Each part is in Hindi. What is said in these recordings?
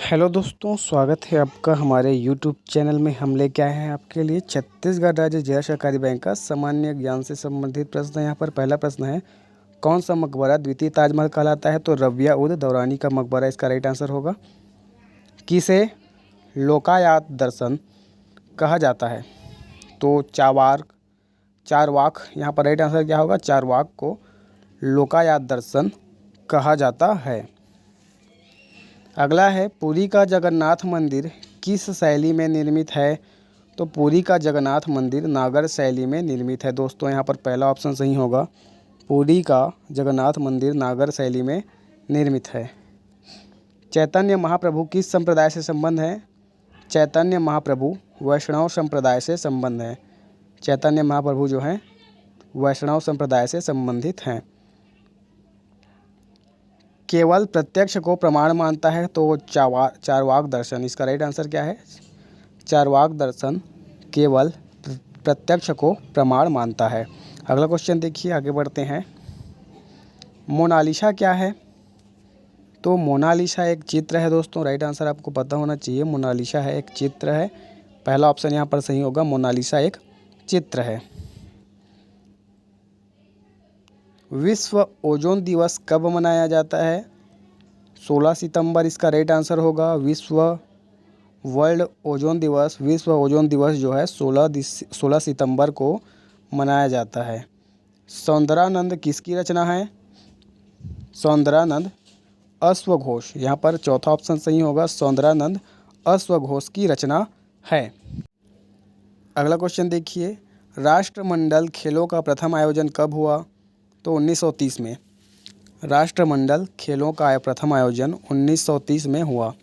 हेलो दोस्तों, स्वागत है आपका हमारे यूट्यूब चैनल में। हम लेके आए हैं आपके लिए छत्तीसगढ़ राज्य जिला सहकारी बैंक का सामान्य ज्ञान से संबंधित प्रश्न। यहाँ पर पहला प्रश्न है, कौन सा मकबरा द्वितीय ताजमहल कहलाता है? तो रबिया उद दौरानी का मकबरा इसका राइट आंसर होगा। किसे लोकायत दर्शन कहा जाता है? तो चारवाक। यहाँ पर राइट आंसर क्या होगा? चारवाक को लोकायत दर्शन कहा जाता है। अगला है, पुरी का जगन्नाथ मंदिर किस शैली में निर्मित है? तो पुरी का जगन्नाथ मंदिर नागर शैली में निर्मित है। दोस्तों यहाँ पर पहला ऑप्शन सही होगा, पुरी का जगन्नाथ मंदिर नागर शैली में निर्मित है। चैतन्य महाप्रभु किस संप्रदाय से संबंध है? चैतन्य महाप्रभु वैष्णव संप्रदाय से संबंध है। चैतन्य महाप्रभु जो हैं वैष्णव संप्रदाय से संबंधित हैं। केवल प्रत्यक्ष को प्रमाण मानता है? तो चारवाक दर्शन। इसका राइट आंसर क्या है? चारवाक दर्शन केवल प्रत्यक्ष को प्रमाण मानता है। अगला क्वेश्चन देखिए, आगे बढ़ते हैं। मोनालिसा क्या है? तो मोनालिसा एक चित्र है दोस्तों। राइट आंसर आपको पता होना चाहिए। मोनालिसा है एक चित्र है। पहला ऑप्शन यहाँ पर सही होगा, मोनालिसा एक चित्र है। विश्व ओजोन दिवस कब मनाया जाता है? 16 सितंबर इसका राइट आंसर होगा। विश्व ओजोन दिवस जो है 16 सितंबर को मनाया जाता है। सौंदरानंद किसकी रचना है? सौंदरानंद अश्वघोष। यहाँ पर चौथा ऑप्शन सही होगा, सौंदरानंद अश्वघोष की रचना है। अगला क्वेश्चन देखिए, राष्ट्रमंडल खेलों का प्रथम आयोजन कब हुआ? तो 1930 में। राष्ट्रमंडल खेलों का प्रथम आयोजन 1930 में हुआ।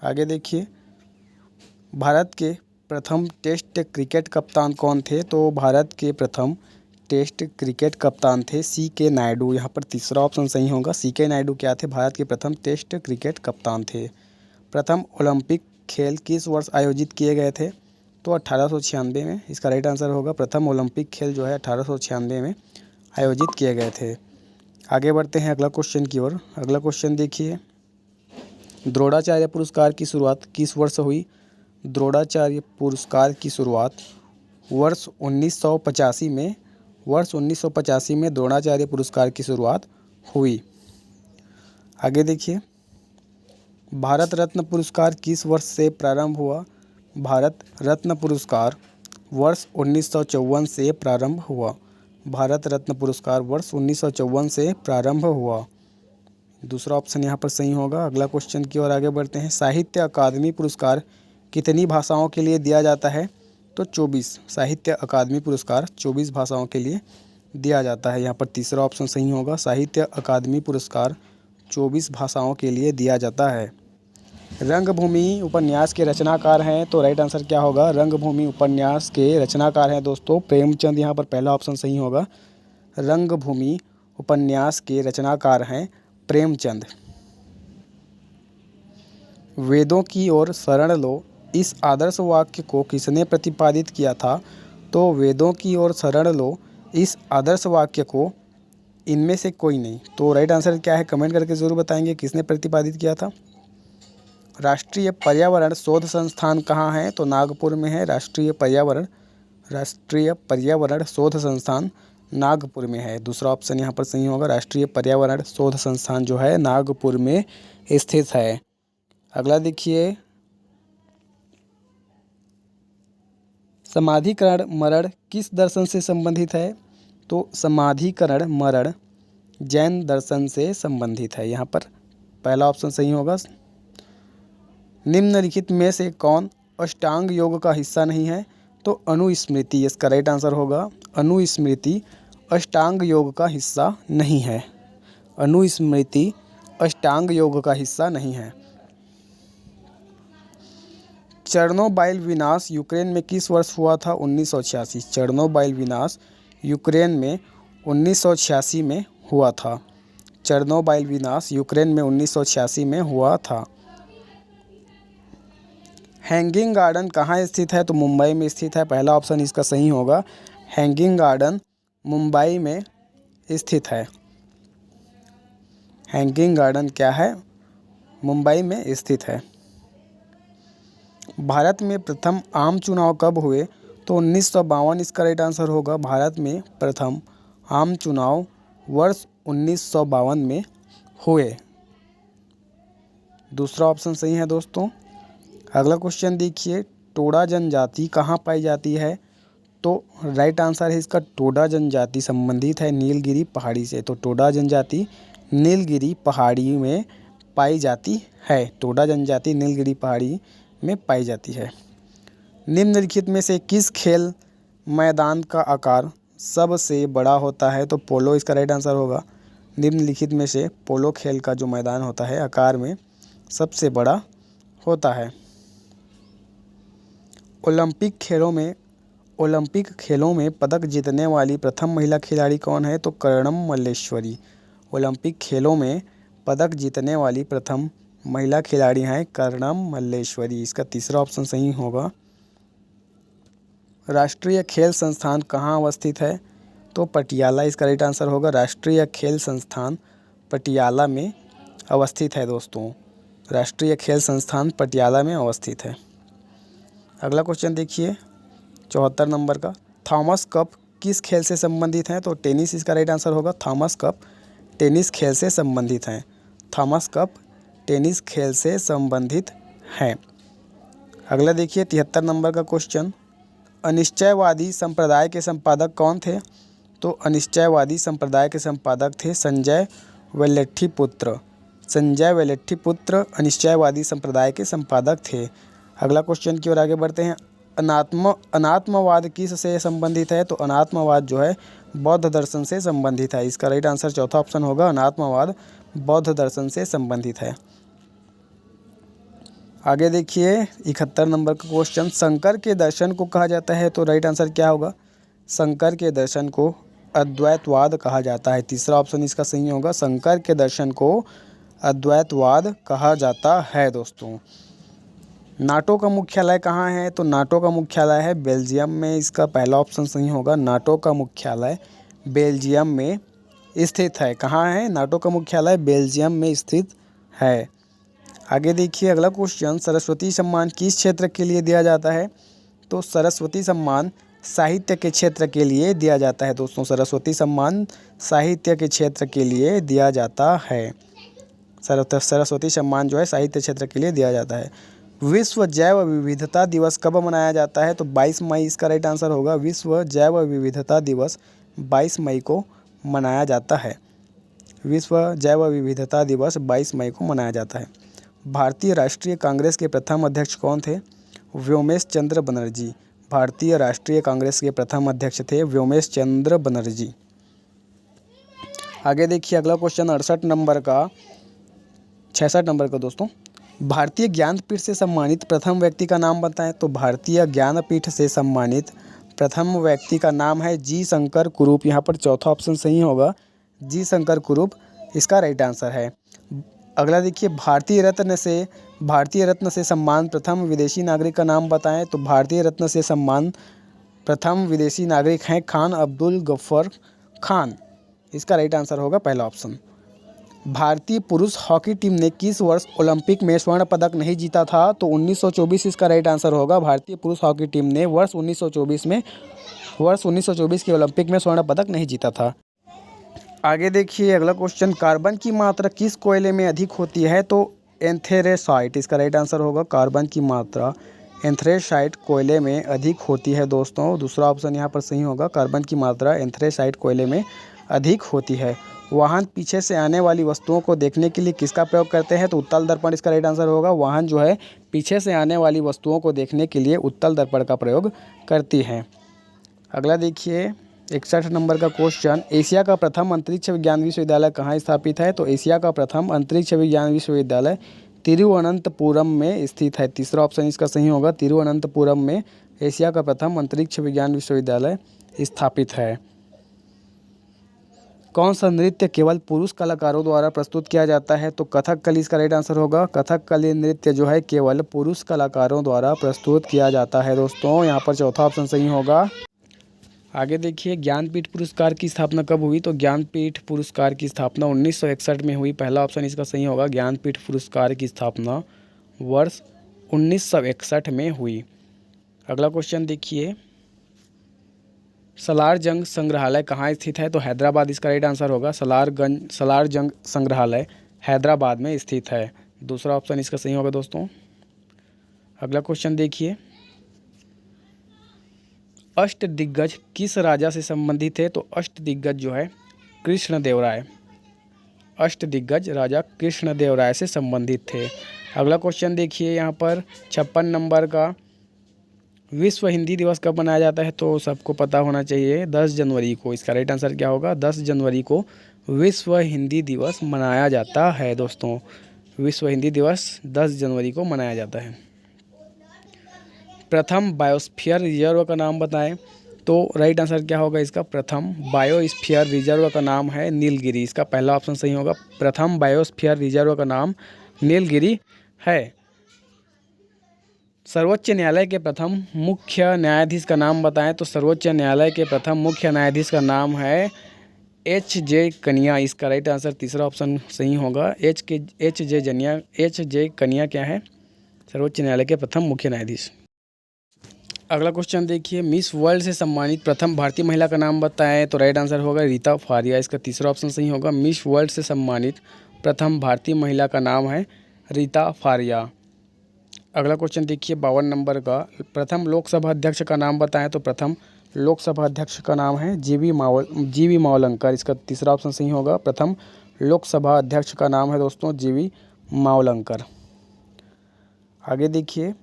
आगे देखिए, भारत के प्रथम टेस्ट क्रिकेट कप्तान कौन थे? तो भारत के प्रथम टेस्ट क्रिकेट कप्तान थे CK नायडू। यहाँ पर तीसरा ऑप्शन सही होगा। CK नायडू क्या थे? भारत के प्रथम टेस्ट क्रिकेट कप्तान थे। प्रथम ओलंपिक खेल किस वर्ष आयोजित किए गए थे? तो 1896 में इसका राइट आंसर होगा। प्रथम ओलंपिक खेल जो है 1896 में आयोजित किए गए थे। आगे बढ़ते हैं अगला क्वेश्चन की ओर। अगला क्वेश्चन देखिए, द्रोणाचार्य पुरस्कार की शुरुआत किस वर्ष हुई? द्रोणाचार्य पुरस्कार की शुरुआत वर्ष 1985 में द्रोणाचार्य पुरस्कार की शुरुआत हुई। आगे देखिए, भारत रत्न पुरस्कार किस वर्ष से प्रारंभ हुआ? भारत रत्न पुरस्कार वर्ष 1954 से प्रारंभ हुआ। भारत रत्न पुरस्कार वर्ष 1954 से प्रारंभ हुआ। दूसरा ऑप्शन यहाँ पर सही होगा। अगला क्वेश्चन की ओर आगे बढ़ते हैं। साहित्य अकादमी पुरस्कार कितनी भाषाओं के लिए दिया जाता है? तो 24। साहित्य अकादमी पुरस्कार 24 भाषाओं के लिए दिया जाता है। यहाँ पर तीसरा ऑप्शन सही होगा। साहित्य अकादमी पुरस्कार 24 भाषाओं के लिए दिया जाता है। रंगभूमि उपन्यास के रचनाकार हैं? तो राइट आंसर क्या होगा? रंगभूमि उपन्यास के रचनाकार हैं दोस्तों प्रेमचंद। यहाँ पर पहला ऑप्शन सही होगा। रंगभूमि उपन्यास के रचनाकार हैं प्रेमचंद। वेदों की ओर शरण लो, इस आदर्श वाक्य को किसने प्रतिपादित किया था? तो वेदों की ओर शरण लो, इस आदर्श वाक्य को इनमें से कोई नहीं। तो राइट आंसर क्या है? कमेंट करके ज़रूर बताएंगे किसने प्रतिपादित किया था। राष्ट्रीय पर्यावरण शोध संस्थान कहाँ है? तो नागपुर में है। राष्ट्रीय पर्यावरण शोध संस्थान नागपुर में है। दूसरा ऑप्शन यहाँ पर सही होगा। राष्ट्रीय पर्यावरण शोध संस्थान जो है नागपुर में स्थित है। अगला देखिए, समाधिकरण मरण किस दर्शन से संबंधित है? तो समाधिकरण मरण जैन दर्शन से संबंधित है। यहाँ पर पहला ऑप्शन सही होगा। निम्नलिखित में से कौन अष्टांग योग का हिस्सा नहीं है? तो अनुस्मृति इसका राइट आंसर होगा। अनुस्मृति अष्टांग योग का हिस्सा नहीं है। अनुस्मृति अष्टांग योग का हिस्सा नहीं है। चर्नोबाइल विनाश यूक्रेन में किस वर्ष हुआ था? 1986। चर्नोबाइल विनाश यूक्रेन में 1986 में हुआ था। चर्नोबाइल विनाश यूक्रेन में 1986 में हुआ था। हैंगिंग गार्डन कहाँ स्थित है? तो मुंबई में स्थित है। पहला ऑप्शन इसका सही होगा। हैंगिंग गार्डन मुंबई में स्थित है। हैंगिंग गार्डन क्या है? मुंबई में स्थित है। भारत में प्रथम आम चुनाव कब हुए? तो 1952 इसका राइट आंसर होगा। भारत में प्रथम आम चुनाव वर्ष 1952 में हुए। दूसरा ऑप्शन सही है दोस्तों। अगला क्वेश्चन देखिए, टोडा जनजाति कहाँ पाई जाती है? तो राइट आंसर है इसका टोडा जनजाति संबंधित है नीलगिरी पहाड़ी से। तो टोडा जनजाति नीलगिरी पहाड़ी में पाई जाती है। टोडा जनजाति नीलगिरी पहाड़ी में पाई जाती है। निम्नलिखित में से किस खेल मैदान का आकार सबसे बड़ा होता है? तो पोलो इसका राइट आंसर होगा। निम्नलिखित में से पोलो खेल का जो मैदान होता है आकार में सबसे बड़ा होता है। ओलंपिक खेलों में पदक जीतने वाली प्रथम महिला खिलाड़ी कौन है? तो कर्णम मल्लेश्वरी। ओलंपिक खेलों में पदक जीतने वाली प्रथम महिला खिलाड़ी हैं कर्णम मल्लेश्वरी। इसका तीसरा ऑप्शन सही होगा। राष्ट्रीय खेल संस्थान कहाँ अवस्थित है? तो पटियाला इसका राइट आंसर होगा। राष्ट्रीय खेल संस्थान पटियाला में अवस्थित है दोस्तों। राष्ट्रीय खेल संस्थान पटियाला में अवस्थित है। अगला क्वेश्चन देखिए 74 नंबर का, थॉमस कप किस खेल से संबंधित है? तो टेनिस इसका राइट आंसर होगा। थॉमस कप टेनिस खेल से संबंधित हैं। थॉमस कप टेनिस खेल से संबंधित हैं। अगला देखिए 73 नंबर का क्वेश्चन, अनिश्चयवादी संप्रदाय के संपादक कौन थे? तो अनिश्चयवादी संप्रदाय के संपादक थे संजय वेल्लट्टीपुत्र। संजय वेल्लट्टीपुत्र अनिश्चयवादी संप्रदाय के संपादक थे। अगला क्वेश्चन की ओर आगे बढ़ते हैं, अनात्मवाद किस से संबंधित है? तो अनात्मवाद जो है बौद्ध दर्शन से संबंधित है। इसका राइट आंसर चौथा ऑप्शन होगा। अनात्मवाद बौद्ध दर्शन से संबंधित है। आगे देखिए 71 नंबर का क्वेश्चन, शंकर के दर्शन को कहा जाता है? तो राइट आंसर क्या होगा? शंकर के दर्शन को अद्वैतवाद कहा जाता है। तीसरा ऑप्शन इसका सही होगा। शंकर के दर्शन को अद्वैतवाद कहा जाता है दोस्तों। नाटो का मुख्यालय कहाँ है? तो नाटो का मुख्यालय है बेल्जियम में। इसका पहला ऑप्शन सही होगा। नाटो का मुख्यालय बेल्जियम में स्थित है। कहाँ है? नाटो का मुख्यालय बेल्जियम में स्थित है। आगे देखिए अगला क्वेश्चन, सरस्वती सम्मान किस क्षेत्र के लिए दिया जाता है? तो सरस्वती सम्मान साहित्य के क्षेत्र के लिए दिया जाता है दोस्तों। सरस्वती सम्मान साहित्य के क्षेत्र के लिए दिया जाता है। सरस्वती सम्मान जो है साहित्य क्षेत्र के लिए दिया जाता है। विश्व जैव विविधता दिवस कब मनाया जाता है? तो 22 मई इसका राइट आंसर होगा। विश्व जैव विविधता दिवस 22 मई को मनाया जाता है। विश्व जैव विविधता दिवस 22 मई को मनाया जाता है। भारतीय राष्ट्रीय कांग्रेस के प्रथम अध्यक्ष कौन थे? व्योमेश चंद्र बनर्जी। भारतीय राष्ट्रीय कांग्रेस के प्रथम अध्यक्ष थे व्योमेश चंद्र बनर्जी। आगे देखिए अगला क्वेश्चन 68 नंबर का 66 नंबर का दोस्तों, भारतीय ज्ञानपीठ से सम्मानित प्रथम व्यक्ति का नाम बताएं? तो भारतीय ज्ञानपीठ से सम्मानित प्रथम व्यक्ति का नाम है जी शंकर कुरूप। यहाँ पर चौथा ऑप्शन सही होगा। जी शंकर कुरूप इसका राइट आंसर है। अगला देखिए भारतीय रत्न से सम्मान प्रथम विदेशी नागरिक का नाम बताएं? तो भारतीय रत्न से सम्मान प्रथम विदेशी नागरिक हैं खान अब्दुल गफ्फार खान। इसका राइट आंसर होगा पहला ऑप्शन। भारतीय पुरुष हॉकी टीम ने किस वर्ष ओलंपिक में स्वर्ण पदक नहीं जीता था? तो 1924 इसका राइट आंसर होगा। भारतीय पुरुष हॉकी टीम ने वर्ष 1924 के ओलंपिक में स्वर्ण पदक नहीं जीता था। आगे देखिए अगला क्वेश्चन, कार्बन की मात्रा किस कोयले में अधिक होती है? तो एंथ्रेसाइट इसका राइट आंसर होगा। कार्बन की मात्रा एंथ्रेसाइट कोयले में अधिक होती है दोस्तों। दूसरा ऑप्शन यहाँ पर सही होगा। कार्बन की मात्रा एंथ्रेसाइट कोयले में अधिक होती है। वाहन पीछे से आने वाली वस्तुओं को देखने के लिए किसका प्रयोग करते हैं? तो उत्तल दर्पण इसका राइट आंसर होगा। वाहन जो है पीछे से आने वाली वस्तुओं को देखने के लिए उत्तल दर्पण का प्रयोग करती हैं। अगला देखिए 61 नंबर का क्वेश्चन, एशिया का प्रथम अंतरिक्ष विज्ञान विश्वविद्यालय कहाँ स्थापित है? तो एशिया का प्रथम अंतरिक्ष विज्ञान विश्वविद्यालय तिरुवनंतपुरम में स्थित है। तीसरा ऑप्शन इसका सही होगा। तिरुवनंतपुरम में एशिया का प्रथम अंतरिक्ष विज्ञान विश्वविद्यालय स्थापित है। कौन सा नृत्य केवल पुरुष कलाकारों द्वारा प्रस्तुत किया जाता है? तो कथकली इसका राइट आंसर होगा। कथकली नृत्य जो है केवल पुरुष कलाकारों द्वारा प्रस्तुत किया जाता है दोस्तों। यहाँ पर चौथा ऑप्शन सही होगा। आगे देखिए ज्ञानपीठ पुरस्कार की स्थापना कब हुई? तो ज्ञानपीठ पुरस्कार की स्थापना 1961 में हुई। पहला ऑप्शन इसका सही होगा। ज्ञानपीठ पुरस्कार की स्थापना वर्ष 1961 में हुई। अगला क्वेश्चन देखिए, सलार जंग संग्रहालय कहाँ स्थित है? तो हैदराबाद इसका राइट आंसर होगा। सलार जंग संग्रहालय हैदराबाद में स्थित है। दूसरा ऑप्शन इसका सही होगा दोस्तों। अगला क्वेश्चन देखिए, अष्टदिग्गज किस राजा से संबंधित है? तो अष्टदिग्गज जो है कृष्णदेवराय, अष्टदिग्गज राजा कृष्णदेवराय से संबंधित थे। अगला क्वेश्चन देखिए, यहाँ पर 56 नंबर का, विश्व हिंदी दिवस कब मनाया जाता है? तो सबको पता होना चाहिए 10 जनवरी को। इसका राइट आंसर क्या होगा? 10 जनवरी को विश्व हिंदी दिवस मनाया जाता है दोस्तों। विश्व हिंदी दिवस 10 जनवरी को मनाया जाता है। प्रथम बायोस्फीयर रिजर्व का नाम बताएं। तो राइट आंसर क्या होगा इसका? प्रथम बायोस्फीयर रिजर्व का नाम है नीलगिरी। इसका पहला ऑप्शन सही होगा। प्रथम बायोस्फीयर रिजर्व का नाम नीलगिरी है। सर्वोच्च न्यायालय के प्रथम मुख्य न्यायाधीश का नाम बताएं। तो सर्वोच्च न्यायालय के प्रथम मुख्य न्यायाधीश का नाम है एच.जे. कनिया। इसका राइट आंसर तीसरा ऑप्शन सही होगा। एच.जे. कनिया क्या है? सर्वोच्च न्यायालय के प्रथम मुख्य न्यायाधीश। अगला क्वेश्चन देखिए, मिस वर्ल्ड से सम्मानित प्रथम भारतीय महिला का नाम बताएं। तो राइट आंसर होगा रीता फारिया। इसका तीसरा ऑप्शन सही होगा। मिस वर्ल्ड से सम्मानित प्रथम भारतीय महिला का नाम है रीता फारिया। अगला क्वेश्चन देखिए 52 नंबर का, प्रथम लोकसभा अध्यक्ष का नाम बताएं। तो प्रथम लोकसभा अध्यक्ष का नाम है जी.वी. मावलंकर। इसका तीसरा ऑप्शन सही होगा। प्रथम लोकसभा अध्यक्ष का नाम है दोस्तों जी.वी. मावलंकर। आगे देखिए,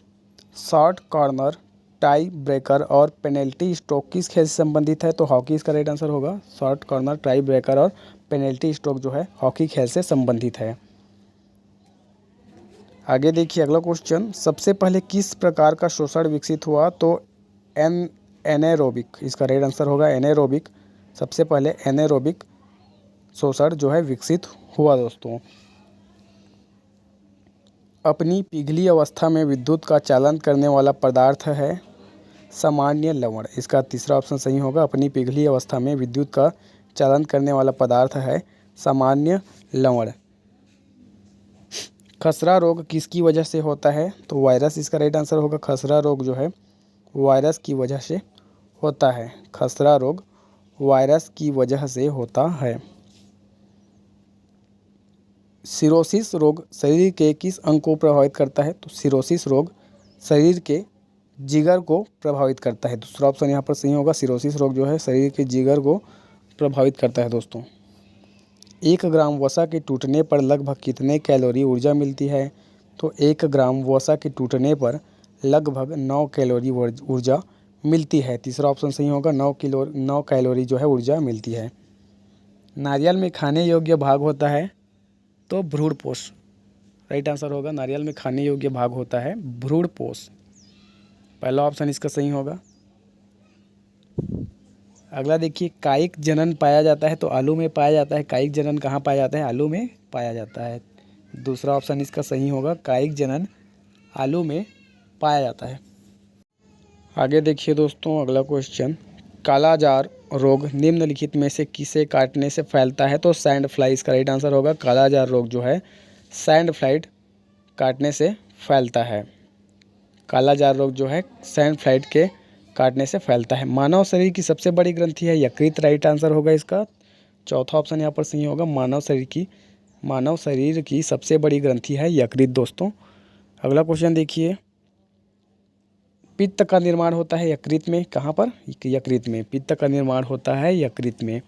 शॉर्ट कॉर्नर, टाई ब्रेकर और पेनल्टी स्ट्रोक किस खेल से संबंधित है? तो हॉकी इसका राइट आंसर होगा। शॉर्ट कॉर्नर, टाई ब्रेकर और पेनल्टी स्ट्रोक जो है हॉकी खेल से संबंधित है। आगे देखिए अगला क्वेश्चन, सबसे पहले किस प्रकार का शोषण विकसित हुआ? तो एनारोबिक। इसका राइट आंसर होगा एनारोबिक। सबसे पहले एनारोबिक शोषण जो है विकसित हुआ दोस्तों। अपनी पिघली अवस्था में विद्युत का चालन करने वाला पदार्थ है सामान्य लवण। इसका तीसरा ऑप्शन सही होगा। अपनी पिघली अवस्था में विद्युत का चालन करने वाला पदार्थ है सामान्य लवण। खसरा रोग किसकी वजह से होता है? तो वायरस इसका राइट आंसर होगा। खसरा रोग जो है वायरस की वजह से होता है। खसरा रोग वायरस की वजह से होता है। सिरोसिस रोग शरीर के किस अंग को प्रभावित करता है? तो सिरोसिस रोग शरीर के जिगर को प्रभावित करता है। दूसरा ऑप्शन यहाँ पर सही होगा। सिरोसिस रोग जो है शरीर के जिगर को प्रभावित करता है दोस्तों। 1 ग्राम वसा के टूटने पर लगभग कितने कैलोरी ऊर्जा मिलती है? तो 1 ग्राम वसा के टूटने पर लगभग 9 कैलोरी ऊर्जा मिलती है। तीसरा ऑप्शन सही होगा। 9 कैलोरी जो है ऊर्जा मिलती है। नारियल में खाने योग्य भाग होता है तो भ्रूणपोष। राइट आंसर होगा। नारियल में खाने योग्य भाग होता है भ्रूणपोष। पहला ऑप्शन इसका सही होगा। अगला देखिए, कायिक जनन पाया जाता है तो आलू में पाया जाता है। कायिक जनन कहाँ पाया जाता है? आलू में पाया जाता है। दूसरा ऑप्शन इसका सही होगा। कायिक जनन आलू में पाया जाता है। आगे देखिए दोस्तों अगला क्वेश्चन, कालाजार रोग निम्नलिखित में से किसे काटने से फैलता है? तो सैंड फ्लाई इसका राइट आंसर होगा। कालाजार रोग जो है सैंड फ्लाई काटने से फैलता है। कालाजार रोग जो है सैंड फ्लाई के काटने से फैलता है। मानव शरीर की सबसे बड़ी ग्रंथि है यकृत। राइट आंसर होगा इसका। चौथा ऑप्शन यहाँ पर सही होगा। मानव शरीर की सबसे बड़ी ग्रंथि है यकृत दोस्तों। अगला क्वेश्चन देखिए, पित्त का निर्माण होता है यकृत में। कहाँ पर? यकृत में। पित्त का निर्माण होता है यकृत में।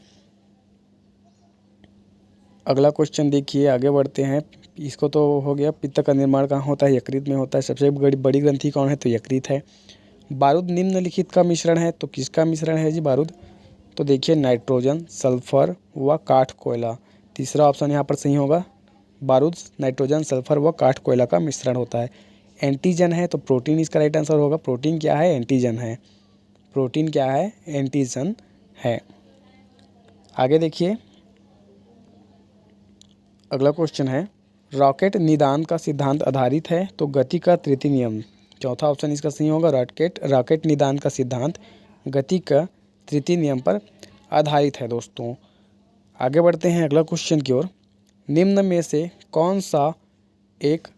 अगला क्वेश्चन देखिए, आगे बढ़ते हैं। इसको तो हो गया, पित्त का निर्माण कहाँ होता है? यकृत में होता है। सबसे बड़ी ग्रंथि कौन है? तो यकृत है। बारूद निम्नलिखित का मिश्रण है तो किसका मिश्रण है जी बारूद? तो देखिए नाइट्रोजन, सल्फर व काठ कोयला। तीसरा ऑप्शन यहाँ पर सही होगा। बारूद नाइट्रोजन, सल्फर व काठ कोयला का मिश्रण होता है। एंटीजन है तो प्रोटीन इसका राइट आंसर होगा। प्रोटीन क्या है? एंटीजन है। प्रोटीन क्या है? एंटीजन है। आगे देखिए अगला क्वेश्चन है, रॉकेट निदान का सिद्धांत आधारित है तो गति का तृतीय नियम। चौथा ऑप्शन इसका सही होगा। रॉकेट निदान का सिद्धांत गति का तृतीय नियम पर आधारित है दोस्तों। आगे बढ़ते हैं अगला क्वेश्चन की ओर। निम्न में से कौन सा एक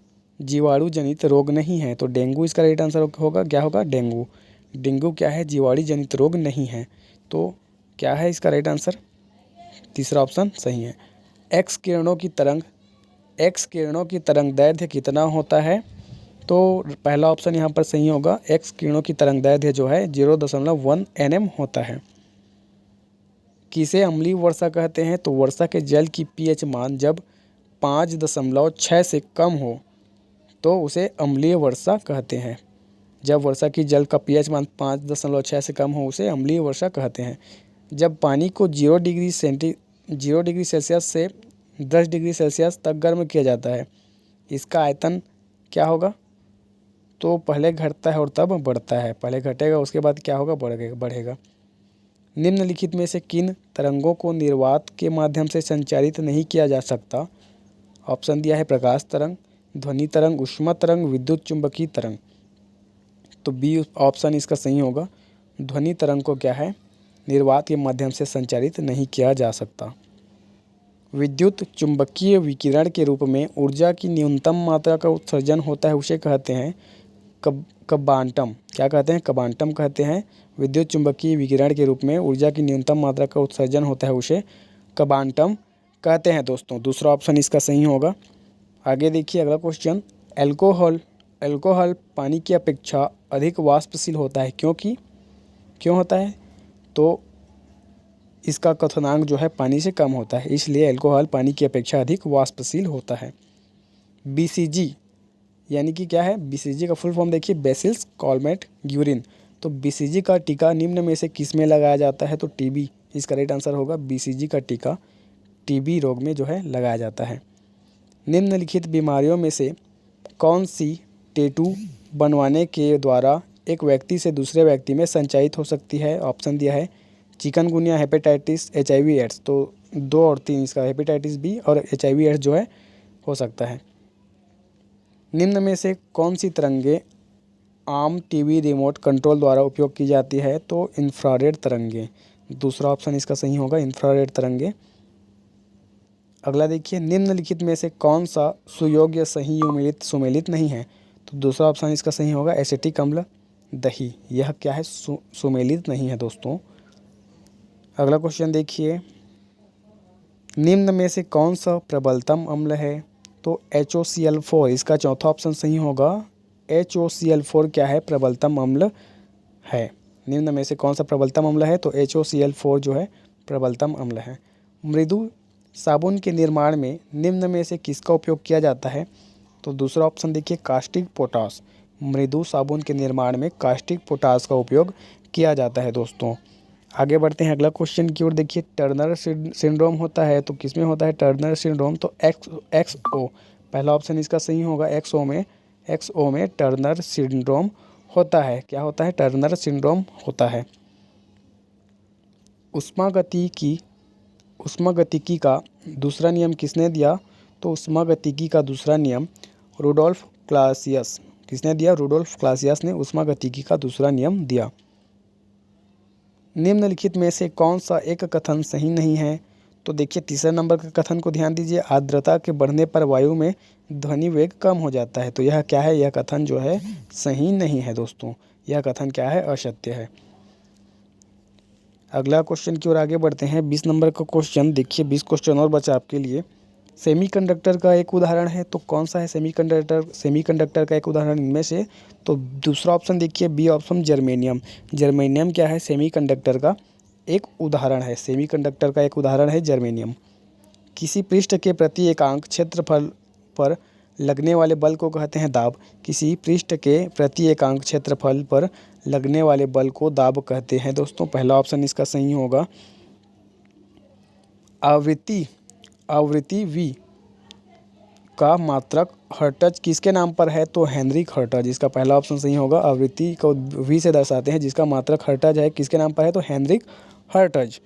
जीवाणु जनित रोग नहीं है? तो डेंगू इसका राइट आंसर होगा। क्या होगा? डेंगू। डेंगू क्या है? जीवाणु जनित रोग नहीं है। तो क्या है इसका राइट आंसर? तीसरा ऑप्शन सही है। एक्स किरणों की तरंग दैर्ध्य कितना होता है? तो पहला ऑप्शन यहाँ पर सही होगा। एक्स किरणों की तरंग दैर्ध्य जो है 0.1 nm होता है। किसे अम्लीय वर्षा कहते हैं? तो वर्षा के जल की pH मान जब 5.6 से कम हो तो उसे अम्लीय वर्षा कहते हैं। जब वर्षा की जल का pH मान 5.6 से कम हो उसे अम्लीय वर्षा कहते हैं। जब पानी को 0 डिग्री सेल्सियस से 10 डिग्री सेल्सियस तक गर्म किया जाता है, इसका आयतन क्या होगा? तो पहले घटता है और तब बढ़ता है। पहले घटेगा, उसके बाद क्या होगा? बढ़ेगा। निम्नलिखित में से किन तरंगों को निर्वात के माध्यम से संचारित नहीं किया जा सकता? ऑप्शन दिया है प्रकाश तरंग, ध्वनि तरंग, ऊष्मा तरंग, विद्युत चुंबकीय तरंग। तो बी ऑप्शन इसका सही होगा। ध्वनि तरंग को क्या है? निर्वात के माध्यम से संचारित नहीं किया जा सकता। विद्युत चुंबकीय विकिरण के रूप में ऊर्जा की न्यूनतम मात्रा का उत्सर्जन होता है, उसे कहते हैं क्वांटम। क्या कहते हैं? क्वांटम कहते हैं। विद्युत चुंबकीय विकिरण के रूप में ऊर्जा की न्यूनतम मात्रा का उत्सर्जन होता है, उसे क्वांटम कहते हैं दोस्तों। दूसरा ऑप्शन इसका सही होगा। आगे देखिए अगला क्वेश्चन। अल्कोहल पानी की अपेक्षा अधिक वाष्पशील होता है, क्यों होता है? तो इसका क्वथनांक जो है पानी से कम होता है, इसलिए अल्कोहल पानी की अपेक्षा अधिक वाष्पशील होता है। BCG यानी कि क्या है? BCG का फुल फॉर्म देखिए, बेसिलस कॉलमेट ग्यूरिन। तो BCG का टीका निम्न में से किस में लगाया जाता है? तो TB इसका राइट आंसर होगा। BCG का टीका TB रोग में जो है लगाया जाता है। निम्नलिखित बीमारियों में से कौन सी टैटू बनवाने के द्वारा एक व्यक्ति से दूसरे व्यक्ति में संचारित हो सकती है? ऑप्शन दिया है चिकनगुनिया, हेपेटाइटिस, HIV एड्स। तो 2 और 3 इसका हेपेटाइटिस B और HIV एड्स जो है हो सकता है। निम्न में से कौन सी तरंगे आम टीवी रिमोट कंट्रोल द्वारा उपयोग की जाती है? तो इंफ्रारेड तरंगे। दूसरा ऑप्शन इसका सही होगा, इंफ्रारेड तरंगे। अगला देखिए, निम्नलिखित में से कौन सा सुयोग्य सही सुमेलित नहीं है? तो दूसरा ऑप्शन इसका सही होगा, एसिटिक अम्ल, दही। यह क्या है? सुमेलित नहीं है दोस्तों। अगला क्वेश्चन देखिए, निम्न में से कौन सा प्रबलतम अम्ल है? तो HOCl4 इसका चौथा ऑप्शन सही होगा। HOCl4 क्या है? प्रबलतम अम्ल है। निम्न में से कौन सा प्रबलतम अम्ल है? तो HOCl4 जो है प्रबलतम अम्ल है। मृदु साबुन के निर्माण में निम्न में से किसका उपयोग किया जाता है? तो दूसरा ऑप्शन देखिए, कास्टिक पोटाश। मृदु साबुन के निर्माण में कास्टिक पोटाश का उपयोग किया जाता है दोस्तों। आगे बढ़ते हैं अगला क्वेश्चन की ओर। देखिए, टर्नर सिंड्रोम होता है, तो किसमें होता है टर्नर सिंड्रोम? तो XO पहला ऑप्शन इसका सही होगा। XO में टर्नर सिंड्रोम होता है। क्या होता है? टर्नर सिंड्रोम होता है। ऊष्मागतिकी का दूसरा नियम किसने दिया? तो ऊष्मागतिकी का दूसरा नियम रुडोल्फ क्लासियस। किसने दिया? रुडोल्फ क्लासियस ने ऊष्मागतिकी का दूसरा नियम दिया। निम्नलिखित में से कौन सा एक कथन सही नहीं है? तो देखिए, तीसरे नंबर के कथन को ध्यान दीजिए, आर्द्रता के बढ़ने पर वायु में ध्वनि वेग कम हो जाता है। तो यह क्या है? यह कथन जो है सही नहीं है दोस्तों। यह कथन क्या है? असत्य है। अगला क्वेश्चन की ओर आगे बढ़ते हैं। 20 नंबर का क्वेश्चन देखिए, 20 क्वेश्चन और बचा आपके लिए। सेमीकंडक्टर का एक उदाहरण है, तो कौन सा है सेमीकंडक्टर का एक उदाहरण इनमें से? तो दूसरा ऑप्शन देखिए, बी ऑप्शन, जर्मेनियम। जर्मेनियम क्या है? सेमीकंडक्टर का एक उदाहरण है। सेमीकंडक्टर का एक उदाहरण है जर्मेनियम। किसी पृष्ठ के प्रति एकांक क्षेत्रफल पर लगने वाले बल को कहते हैं दाब। किसी पृष्ठ के प्रति एकांक क्षेत्रफल पर लगने वाले बल को दाब कहते हैं दोस्तों। पहला ऑप्शन इसका सही होगा। आवृत्ति V का मात्रक हर्ट्ज किसके नाम पर है? तो हेनरिक हर्ट्ज। इसका पहला ऑप्शन सही होगा। आवृत्ति को V से दर्शाते हैं, जिसका मात्रक हर्ट्ज है, किसके नाम पर है? तो हेनरिक हर्ट्ज।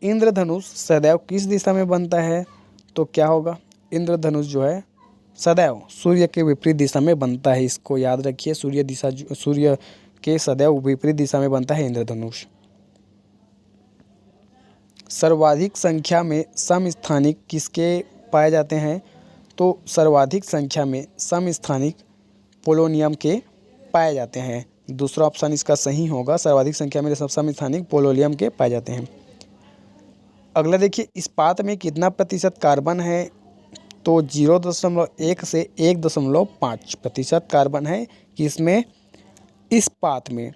इंद्रधनुष सदैव किस दिशा में बनता है? तो क्या होगा? इंद्रधनुष जो है सदैव सूर्य के विपरीत दिशा में बनता है। इसको याद रखिए, सूर्य के सदैव विपरीत दिशा में बनता है इंद्रधनुष। सर्वाधिक संख्या में समस्थानिक किसके पाए जाते हैं? तो सर्वाधिक संख्या में समस्थानिक पोलोनियम के पाए जाते हैं। दूसरा ऑप्शन इसका सही होगा, सर्वाधिक संख्या में समस्थानिक पोलोनियम के पाए जाते हैं। अगला देखिए, इस्पात में कितना प्रतिशत कार्बन है? तो 0.1 से 1.5% कार्बन है किसमें? इस्पात में।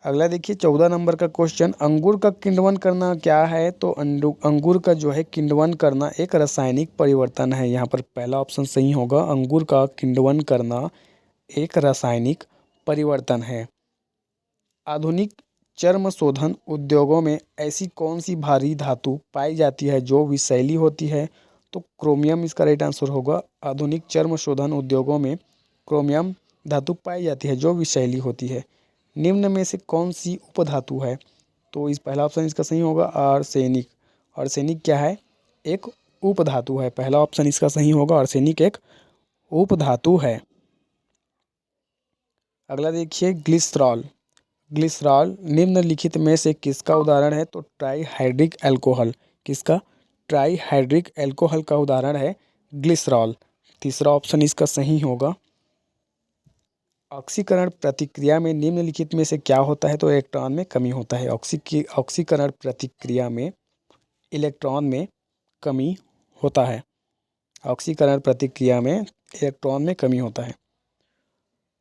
अगला देखिए 14 नंबर का क्वेश्चन, अंगूर का किण्वन करना क्या है? तो अंगूर का जो है किण्वन करना एक रासायनिक परिवर्तन है। यहाँ पर पहला ऑप्शन सही होगा, अंगूर का किण्वन करना एक रासायनिक परिवर्तन है। आधुनिक चर्म शोधन उद्योगों में ऐसी कौन सी भारी धातु पाई जाती है जो विषैली होती है? तो क्रोमियम इसका राइट आंसर होगा। आधुनिक चर्म शोधन उद्योगों में क्रोमियम धातु पाई जाती है जो विषैली होती है। निम्न में से कौन सी उपधातु है? तो इस पहला ऑप्शन इसका सही होगा, आर्सेनिक। आर्सेनिक क्या है? एक उपधातु है। पहला ऑप्शन इसका सही होगा, आर्सेनिक एक उपधातु है। अगला देखिए ग्लिसरॉल। ग्लिसरॉल निम्नलिखित में से किसका उदाहरण है? तो ट्राईहाइड्रिक अल्कोहल। किसका? ट्राईहाइड्रिक अल्कोहल का उदाहरण है ग्लिसरॉल। तीसरा ऑप्शन इसका सही होगा। ऑक्सीकरण प्रतिक्रिया में निम्नलिखित में से क्या होता है? तो इलेक्ट्रॉन में कमी होता है। ऑक्सीकरण प्रतिक्रिया में इलेक्ट्रॉन में कमी होता है। ऑक्सीकरण प्रतिक्रिया में इलेक्ट्रॉन में कमी होता है।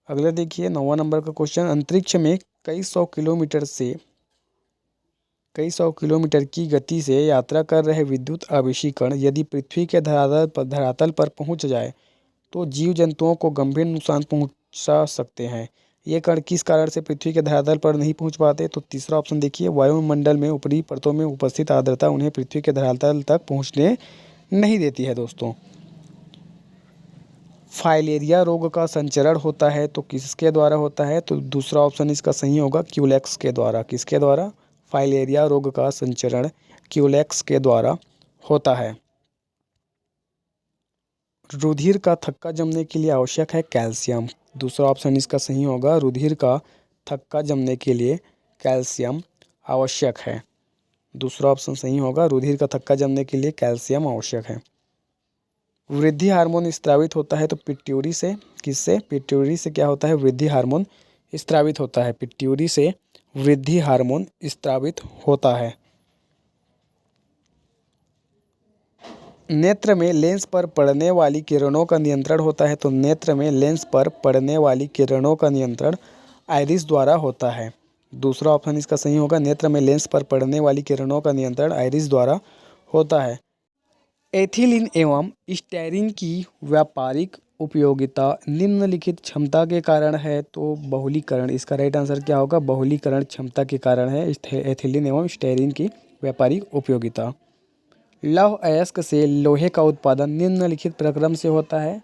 अगला देखिए 9वां नंबर का क्वेश्चन, अंतरिक्ष में कई सौ किलोमीटर की गति से यात्रा कर रहे विद्युत आवेशी कण यदि पृथ्वी के धरातल पर पहुंच जाए तो जीव जंतुओं को गंभीर नुकसान पहुंचा सकते हैं। ये कण किस कारण से पृथ्वी के धरातल पर नहीं पहुंच पाते? तो तीसरा ऑप्शन देखिए, वायुमंडल में ऊपरी परतों में उपस्थित आर्द्रता उन्हें पृथ्वी के धरातल तक पहुंचने नहीं देती है। दोस्तों, फाइलेरिया रोग का संचरण होता है तो किसके द्वारा होता है? तो दूसरा ऑप्शन इसका सही होगा, क्यूलेक्स के द्वारा। किसके द्वारा? फाइलेरिया रोग का संचरण क्यूलेक्स के द्वारा होता है। रुधिर का थक्का जमने के लिए आवश्यक है कैल्शियम। दूसरा ऑप्शन इसका सही होगा, रुधिर का थक्का जमने के लिए कैल्शियम आवश्यक है। दूसरा ऑप्शन सही होगा, रुधिर का थक्का जमने के लिए कैल्शियम आवश्यक है। वृद्धि हार्मोन स्त्रावित होता है तो पिट्यूरी से। किससे? पिट्यूरी से क्या होता है? वृद्धि हार्मोन स्त्रावित होता है। पिट्यूरी से वृद्धि हार्मोन स्त्रावित होता है। नेत्र में लेंस पर पड़ने वाली किरणों का नियंत्रण होता है तो नेत्र में लेंस पर पड़ने वाली किरणों का नियंत्रण आइरिस द्वारा होता है। दूसरा ऑप्शन इसका सही होगा, नेत्र में लेंस पर पड़ने वाली किरणों का नियंत्रण आइरिस द्वारा होता है। एथिलीन एवं स्टेरिन की व्यापारिक उपयोगिता निम्नलिखित क्षमता के कारण है तो बहुलीकरण। इसका राइट आंसर क्या होगा? बहुलीकरण क्षमता के कारण है एथिलीन एवं स्टेरिन की व्यापारिक उपयोगिता। लौह अयस्क से लोहे का उत्पादन निम्नलिखित प्रक्रम से होता है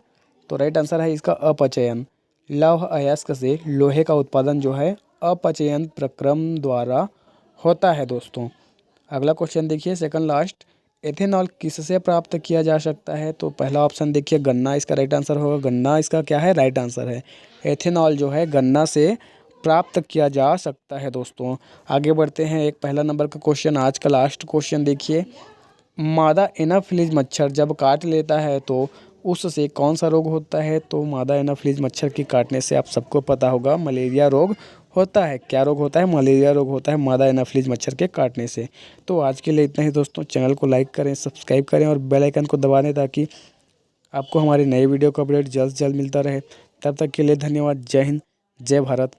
तो राइट आंसर है इसका अपचयन। लौह अयस्क से लोहे का उत्पादन जो है अपचयन प्रक्रम द्वारा होता है। दोस्तों, अगला क्वेश्चन देखिए, सेकंड लास्ट, एथेनॉल किससे प्राप्त किया जा सकता है? तो पहला ऑप्शन देखिए, गन्ना इसका राइट आंसर होगा। गन्ना इसका क्या है? राइट आंसर है। एथेनॉल जो है गन्ना से प्राप्त किया जा सकता है। दोस्तों, आगे बढ़ते हैं। एक पहला नंबर का क्वेश्चन, आज का लास्ट क्वेश्चन देखिए, मादा एनाफिलीज मच्छर जब काट लेता है तो उससे कौन सा रोग होता है? तो मादा एनाफिलीज मच्छर के काटने से आप सबको पता होगा मलेरिया रोग होता है। क्या रोग होता है? मलेरिया रोग होता है मादा एनाफिलीज मच्छर के काटने से। तो आज के लिए इतना ही दोस्तों। चैनल को लाइक करें, सब्सक्राइब करें और बेल आइकन को दबा दें ताकि आपको हमारे नए वीडियो का अपडेट जल्द से जल्द मिलता रहे। तब तक के लिए धन्यवाद। जय हिंद, जय भारत।